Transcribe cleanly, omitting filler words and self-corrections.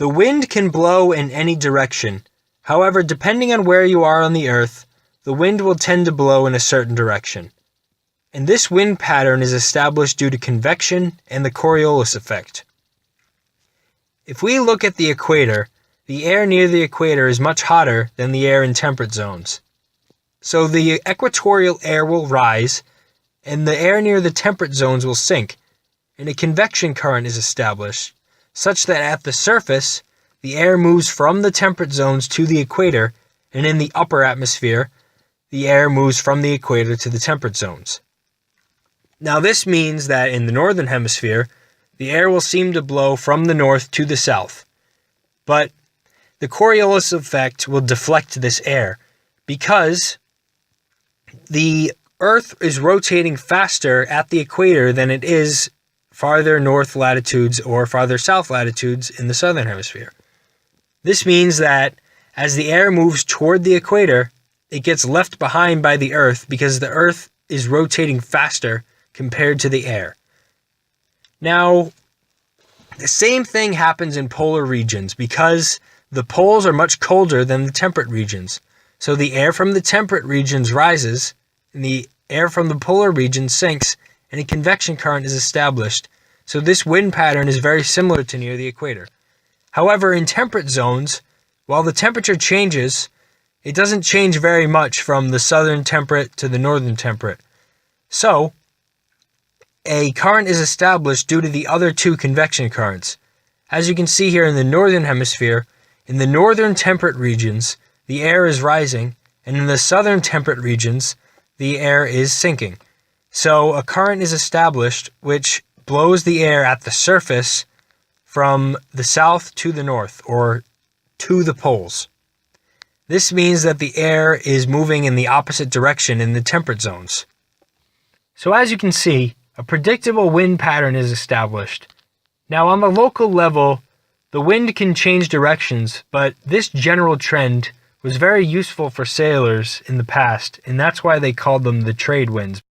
The wind can blow in any direction. However, depending on where you are on the Earth, the wind will tend to blow in a certain direction. And this wind pattern is established due to convection and the Coriolis effect. If we look at the equator, the air near the equator is much hotter than the air in temperate zones. So the equatorial air will rise, and the air near the temperate zones will sink, and a convection current is established, such that at the surface, the air moves from the temperate zones to the equator, and in the upper atmosphere, the air moves from the equator to the temperate zones. Now this means that in the northern hemisphere, the air will seem to blow from the north to the south. But the Coriolis effect will deflect this air because the Earth is rotating faster at the equator than it is farther north latitudes or farther south latitudes in the southern hemisphere. This means that as the air moves toward the equator, it gets left behind by the Earth because the Earth is rotating faster compared to the air. Now, the same thing happens in polar regions because the poles are much colder than the temperate regions. So the air from the temperate regions rises, and the air from the polar regions sinks, and a convection current is established. So this wind pattern is very similar to near the equator. However, in temperate zones, while the temperature changes, it doesn't change very much from the southern temperate to the northern temperate. So, a current is established due to the other two convection currents. As you can see here in the northern hemisphere, in the northern temperate regions, the air is rising, and in the southern temperate regions, the air is sinking. So a current is established which blows the air at the surface from the south to the north, or to the poles. This means that the air is moving in the opposite direction in the temperate zones. So as you can see, a predictable wind pattern is established. Now on the local level, the wind can change directions, but this general trend was very useful for sailors in the past, and that's why they called them the trade winds.